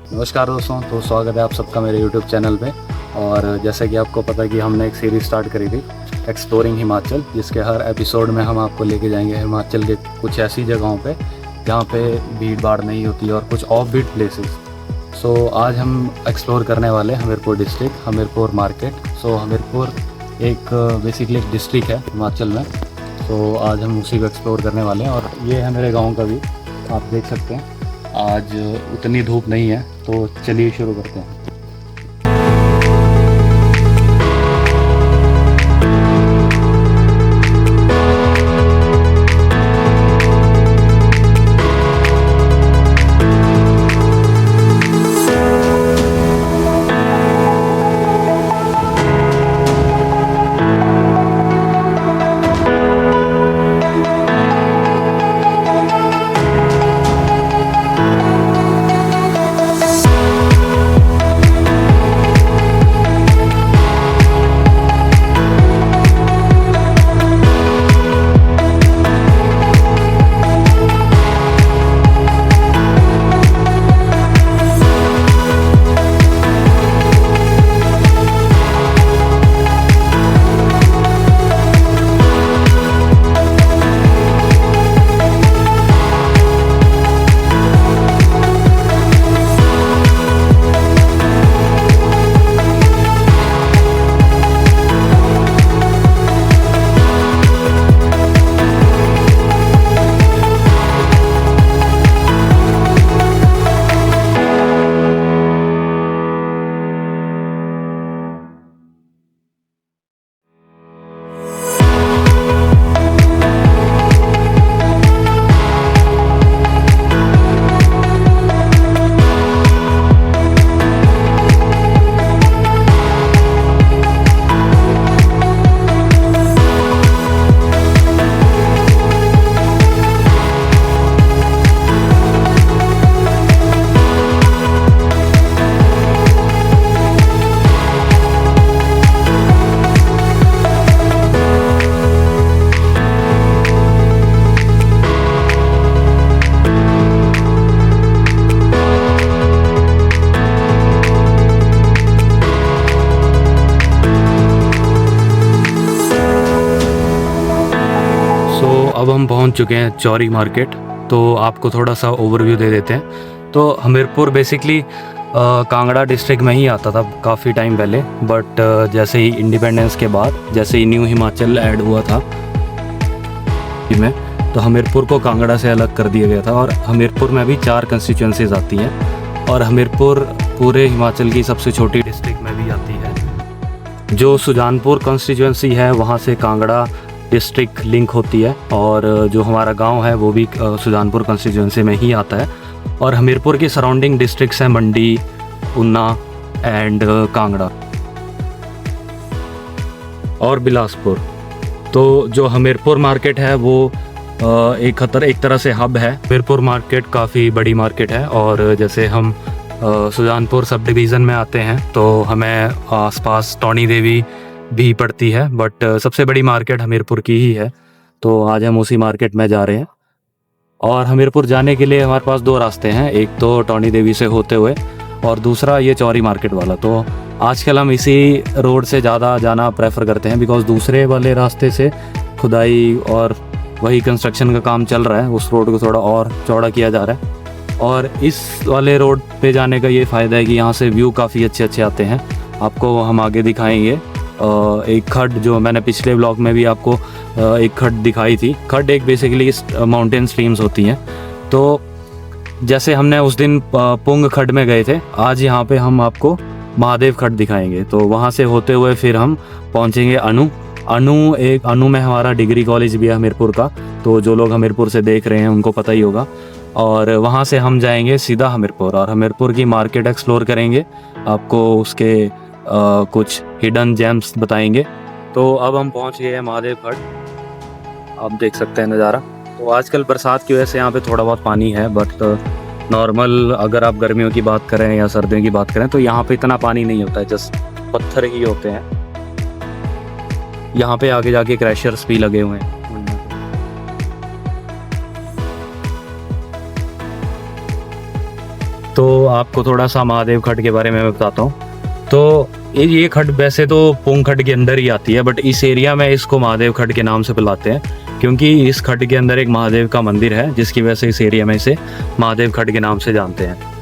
नमस्कार दोस्तों, तो स्वागत है आप सबका मेरे यूट्यूब चैनल पे। और जैसे कि आपको पता है कि हमने एक सीरीज़ स्टार्ट करी थी एक्सप्लोरिंग हिमाचल, जिसके हर एपिसोड में हम आपको लेके जाएंगे हिमाचल के कुछ ऐसी जगहों पे जहाँ पे भीड़ भाड़ नहीं होती और कुछ ऑफ बीट प्लेसेस। सो आज हम एक्सप्लोर करने वाले हैं हमीरपुर डिस्ट्रिक्ट, हमीरपुर मार्केट। सो हमीरपुर एक बेसिकली एक डिस्ट्रिक्ट है हिमाचल में। सो आज हम उसी को एक्सप्लोर करने वाले हैं। और ये है मेरे गाँव का भी, आप देख सकते हैं। आज उतनी धूप नहीं है, तो चलिए शुरू करते हैं। अब हम पहुंच चुके हैं चौरी मार्केट। तो आपको थोड़ा सा ओवरव्यू दे देते हैं। तो हमीरपुर बेसिकली कांगड़ा डिस्ट्रिक्ट में ही आता था काफ़ी टाइम पहले, बट जैसे ही इंडिपेंडेंस के बाद, जैसे ही न्यू हिमाचल ऐड हुआ था में, तो हमीरपुर को कांगड़ा से अलग कर दिया गया था। और हमीरपुर में भी 4 कंस्टिट्यूंसीज आती हैं और हमीरपुर पूरे हिमाचल की सबसे छोटी डिस्ट्रिक्ट में भी आती है। जो सुजानपुर कॉन्स्टिट्यूंसी है वहाँ से कांगड़ा डिस्ट्रिक्ट लिंक होती है, और जो हमारा गांव है वो भी सुजानपुर कॉन्स्टिट्यूंसी में ही आता है। और हमीरपुर की सराउंडिंग डिस्ट्रिक्ट्स हैं मंडी, ऊना एंड कांगड़ा और बिलासपुर। तो जो हमीरपुर मार्केट है वो एक तरह से हब है। हमीरपुर मार्केट काफ़ी बड़ी मार्केट है, और जैसे हम सुजानपुर सब डिवीज़न में आते हैं तो हमें आसपास टौणी देवी भी पड़ती है, बट सबसे बड़ी मार्केट हमीरपुर की ही है। तो आज हम उसी मार्केट में जा रहे हैं। और हमीरपुर जाने के लिए हमारे पास 2 रास्ते हैं, एक तो टौणी देवी से होते हुए और दूसरा ये चौरी मार्केट वाला। तो आजकल हम इसी रोड से ज़्यादा जाना प्रेफर करते हैं, बिकॉज़ दूसरे वाले रास्ते से खुदाई और वही कंस्ट्रक्शन का काम चल रहा है। उस रोड को थोड़ा और चौड़ा किया जा रहा है। और इस वाले रोड पे जाने का ये फ़ायदा है कि यहाँ से व्यू काफ़ी अच्छे आते हैं। आपको हम आगे दिखाएंगे एक खड्ड, जो मैंने पिछले ब्लॉग में भी आपको एक खड्ड दिखाई थी। खड्ड एक बेसिकली माउंटेन स्ट्रीम्स होती हैं। तो जैसे हमने उस दिन पुंग खड्ड में गए थे, आज यहाँ पे हम आपको महादेव खड्ड दिखाएंगे। तो वहाँ से होते हुए फिर हम पहुँचेंगे अनु में हमारा डिग्री कॉलेज भी है हमीरपुर का। तो जो लोग हमीरपुर से देख रहे हैं उनको पता ही होगा। और वहाँ से हम जाएंगे सीधा हमीरपुर, और हमीरपुर की मार्केट एक्सप्लोर करेंगे, आपको उसके कुछ हिडन जेम्स बताएंगे। तो अब हम पहुंच गए हैं महादेव खड्ड, आप देख सकते हैं नज़ारा। तो आजकल बरसात की वजह से यहाँ पे थोड़ा बहुत पानी है, बट नॉर्मल अगर आप गर्मियों की बात करें या सर्दियों की बात करें तो यहाँ पे इतना पानी नहीं होता है, जस्ट पत्थर ही होते हैं। यहाँ पे आगे जाके क्रैशर्स भी लगे हुए हैं। तो आपको थोड़ा सा महादेव खड्ड के बारे में मैं बताता हूँ। तो ये खड्ड वैसे तो पोंग खड्ड के अंदर ही आती है, बट इस एरिया में इसको महादेव खड्ड के नाम से बुलाते हैं, क्योंकि इस खड्ड के अंदर एक महादेव का मंदिर है, जिसकी वजह से इस एरिया में इसे महादेव खड्ड के नाम से जानते हैं।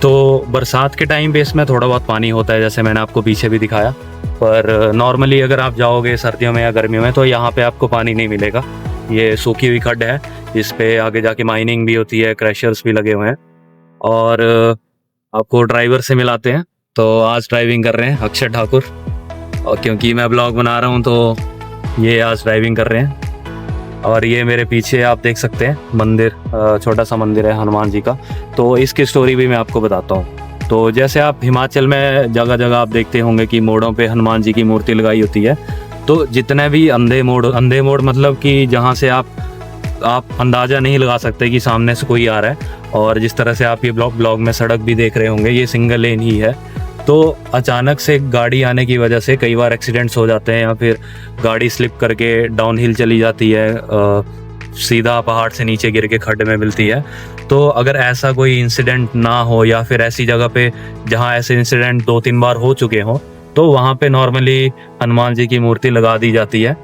तो बरसात के टाइम पे इसमें थोड़ा बहुत पानी होता है, जैसे मैंने आपको पीछे भी दिखाया, पर नॉर्मली अगर आप जाओगे सर्दियों में या गर्मियों में तो यहाँ पे आपको पानी नहीं मिलेगा। ये सूखी हुई खड्ड है, इस पे आगे जाके माइनिंग भी होती है, क्रशर्स भी लगे हुए हैं। और आपको ड्राइवर से मिलाते हैं। तो आज ड्राइविंग कर रहे हैं अक्षय ठाकुर, और क्योंकि मैं ब्लॉग बना रहा हूँ तो ये आज ड्राइविंग कर रहे हैं। और ये मेरे पीछे आप देख सकते हैं मंदिर, छोटा सा मंदिर है हनुमान जी का। तो इसकी स्टोरी भी मैं आपको बताता हूँ। तो जैसे आप हिमाचल में जगह जगह आप देखते होंगे कि मोड़ों पे हनुमान जी की मूर्ति लगाई होती है। तो जितने भी अंधे मोड़ मतलब कि जहाँ से आप अंदाज़ा नहीं लगा सकते कि सामने से कोई आ रहा है। और जिस तरह से आप ये ब्लॉग में सड़क भी देख रहे होंगे, ये सिंगल लेन ही है। तो अचानक से गाड़ी आने की वजह से कई बार एक्सीडेंट्स हो जाते हैं, या फिर गाड़ी स्लिप करके डाउन हिल चली जाती है, सीधा पहाड़ से नीचे गिर के खड्ड में मिलती है। तो अगर ऐसा कोई इंसिडेंट ना हो, या फिर ऐसी जगह पे जहाँ ऐसे इंसिडेंट 2-3 बार हो चुके हों, तो वहाँ पे नॉर्मली हनुमान जी की मूर्ति लगा दी जाती है।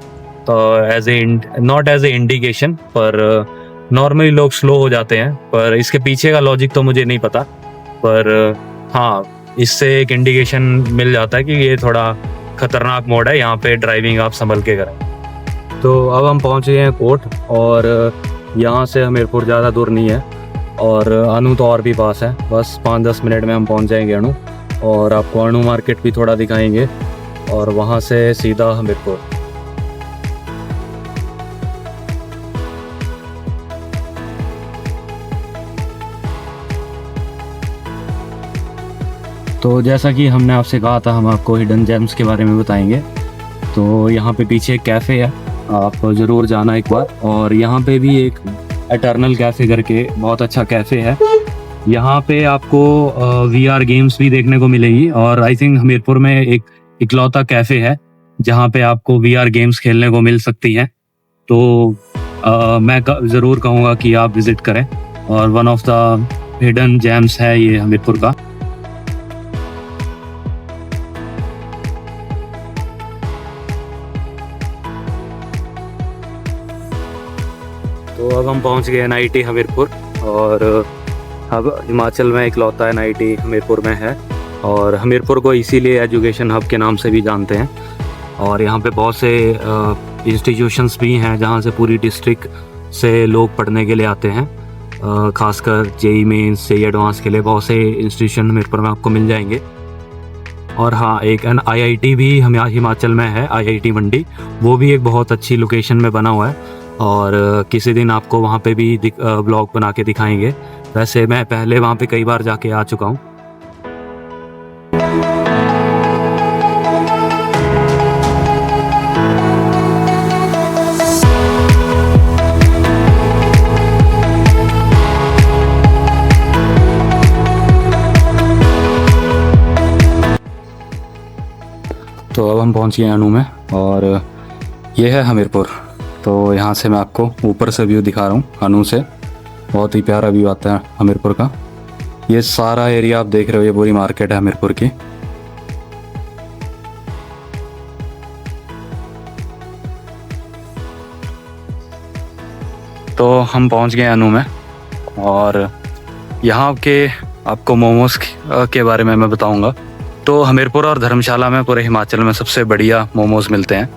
तो नॉट एज ए इंडिकेशन, पर नॉर्मली लोग स्लो हो जाते हैं, पर इसके पीछे का लॉजिक तो मुझे नहीं पता। पर हाँ, इससे एक इंडिकेशन मिल जाता है कि ये थोड़ा खतरनाक मोड है, यहाँ पे ड्राइविंग आप संभल के करें। तो अब हम पहुँच गए हैं कोट, और यहाँ से हमीरपुर ज़्यादा दूर नहीं है, और अनु तो और भी पास है, बस 5-10 मिनट में हम पहुँच जाएंगे अनु। और आपको अनु मार्केट भी थोड़ा दिखाएंगे, और वहाँ से सीधा हमीरपुर। तो जैसा कि हमने आपसे कहा था, हम आपको हिडन जेम्स के बारे में बताएंगे। तो यहाँ पे पीछे एक कैफ़े है, आप ज़रूर जाना एक बार। और यहाँ पे भी एक एटर्नल कैफ़े करके बहुत अच्छा कैफ़े है। यहाँ पे आपको VR गेम्स भी देखने को मिलेगी, और आई थिंक हमीरपुर में एक इकलौता कैफ़े है जहाँ पे आपको VR गेम्स खेलने को मिल सकती हैं। तो मैं ज़रूर कहूँगा कि आप विज़िट करें, और one of the hidden gems है ये हमीरपुर का। तो अब हम पहुंच गए NIT हमीरपुर, और अब हिमाचल में इकलौता NIT हमीरपुर में है। और हमीरपुर को इसीलिए एजुकेशन हब के नाम से भी जानते हैं। और यहाँ पे बहुत से इंस्टीट्यूशंस भी हैं जहाँ से पूरी डिस्ट्रिक्ट से लोग पढ़ने के लिए आते हैं, खासकर JEE मेंस से एडवांस के लिए बहुत से इंस्टीट्यूशन हमीरपुर में आपको मिल जाएंगे। और हाँ, एक IIT भी हिमाचल में है, IIT मंडी, वो भी एक बहुत अच्छी लोकेशन में बना हुआ है। और किसी दिन आपको वहाँ पे भी ब्लॉग बना के दिखाएंगे। वैसे मैं पहले वहाँ पे कई बार जाके आ चुका हूँ। तो अब हम पहुँच गए अनु में, और ये है हमीरपुर। तो यहाँ से मैं आपको ऊपर से व्यू दिखा रहा हूँ अनु से, बहुत ही प्यारा व्यू आता है हमीरपुर का। ये सारा एरिया आप देख रहे हो, ये पूरी मार्केट है हमीरपुर की। तो हम पहुँच गए अनु में, और यहाँ के आपको मोमोज के बारे में मैं बताऊँगा। तो हमीरपुर और धर्मशाला में पूरे हिमाचल में सबसे बढ़िया मोमोज मिलते हैं।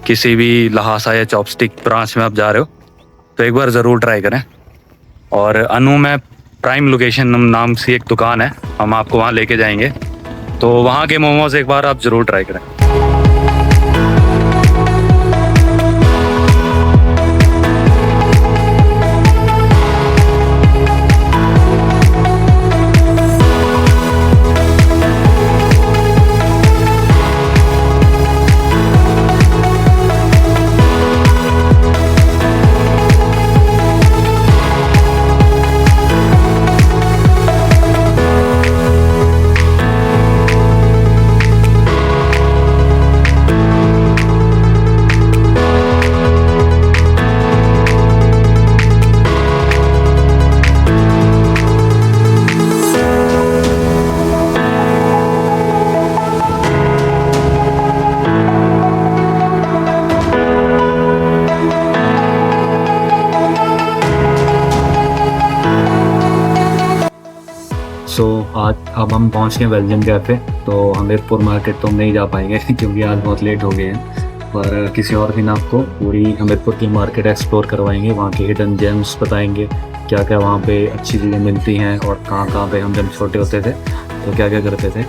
किसी भी लहासा या चॉपस्टिक ब्रांच में आप जा रहे हो तो एक बार ज़रूर ट्राई करें। और अनु में प्राइम लोकेशन नाम से एक दुकान है, हम आपको वहाँ लेके जाएंगे। तो वहाँ के मोमोज एक बार आप ज़रूर ट्राई करें। आज अब हम पहुंच गए बेल्जियम कैफ़े। तो हमीरपुर मार्केट तो हम नहीं जा पाएंगे क्योंकि आज बहुत लेट हो गए हैं, पर किसी और दिन आपको पूरी हमीरपुर की मार्केट एक्सप्लोर करवाएंगे, वहाँ के हिडन जेम्स बताएंगे, क्या क्या वहाँ पे अच्छी चीज़ें मिलती हैं और कहाँ कहाँ पे हम जब छोटे होते थे तो क्या क्या करते थे।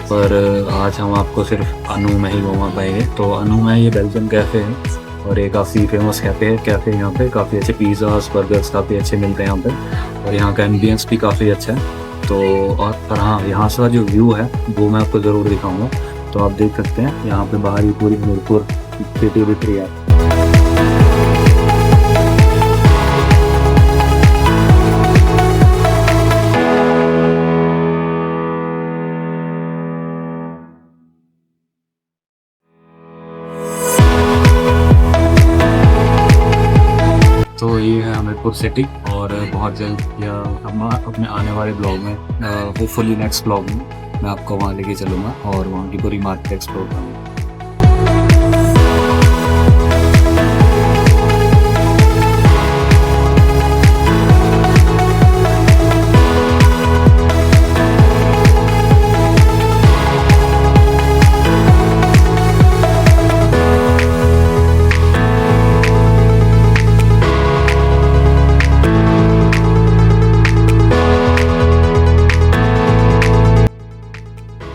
पर आज हम आपको सिर्फ अनु में ही घुमा पाएंगे। तो अनु में ये बेल्जियम कैफ़े है और ये काफ़ी फेमस कैफ़े यहाँ पे काफ़ी अच्छे पिज़्ज़ास बर्गर्स काफ़ी अच्छे मिलते हैं यहाँ पे, और यहाँ का एम्बियंस भी काफ़ी अच्छा है। तो और पर हाँ, यहाँ से जो व्यू है वो मैं आपको ज़रूर दिखाऊँगा। तो आप देख सकते हैं यहाँ पे बाहर ही पूरी हमीरपुर सिटी दिख रही है। तो ये है हमीरपुर सिटी, और बहुत जल्द या हम अपने आने वाले ब्लॉग में, होपफुली नेक्स्ट ब्लॉग में मैं आपको वहाँ लेके चलूँगा और वहाँ की पूरी मार्केट एक्सप्लोर करूँगा।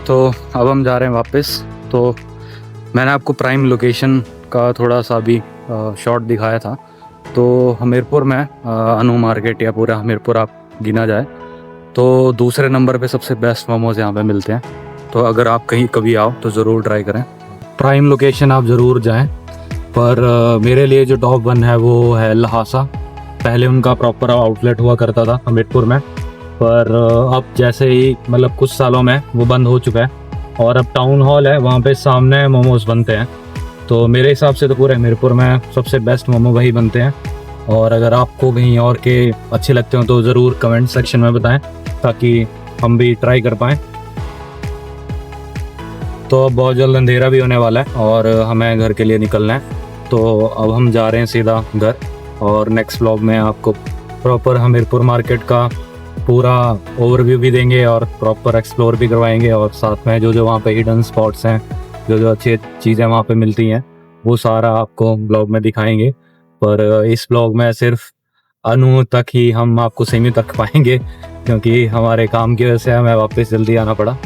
तो अब हम जा रहे हैं वापस। तो मैंने आपको प्राइम लोकेशन का थोड़ा सा भी शॉट दिखाया था। तो हमीरपुर में अनु मार्केट या पूरा हमीरपुर आप गिना जाए तो दूसरे नंबर पे सबसे बेस्ट मोमोज़ यहाँ पे मिलते हैं। तो अगर आप कहीं कभी आओ तो ज़रूर ट्राई करें, प्राइम लोकेशन आप ज़रूर जाएं। पर मेरे लिए जो टॉप वन है वो है लहासा। पहले उनका प्रॉपर आउटलेट हुआ करता था हमीरपुर में, पर अब जैसे ही मतलब कुछ सालों में वो बंद हो चुका है और अब टाउन हॉल है, वहाँ पे सामने मोमोज़ बनते हैं। तो मेरे हिसाब से तो पूरे हमीरपुर में सबसे बेस्ट मोमो वही बनते हैं। और अगर आपको कहीं और के अच्छे लगते हो तो ज़रूर कमेंट सेक्शन में बताएं ताकि हम भी ट्राई कर पाएँ। तो अब बहुत जल्द अंधेरा भी होने वाला है और हमें घर के लिए निकलना है। तो अब हम जा रहे हैं सीधा घर, और नेक्स्ट व्लॉग में आपको प्रॉपर हमीरपुर मार्केट का पूरा ओवरव्यू भी देंगे और प्रॉपर एक्सप्लोर भी करवाएंगे, और साथ में जो जो वहाँ पे हिडन स्पॉट्स हैं, जो जो अच्छी चीज़ें वहाँ पे मिलती हैं, वो सारा आपको ब्लॉग में दिखाएंगे। पर इस ब्लॉग में सिर्फ अनु तक ही हम आपको सीमित रख पाएंगे क्योंकि हमारे काम की वजह से हमें वापस जल्दी आना पड़ा।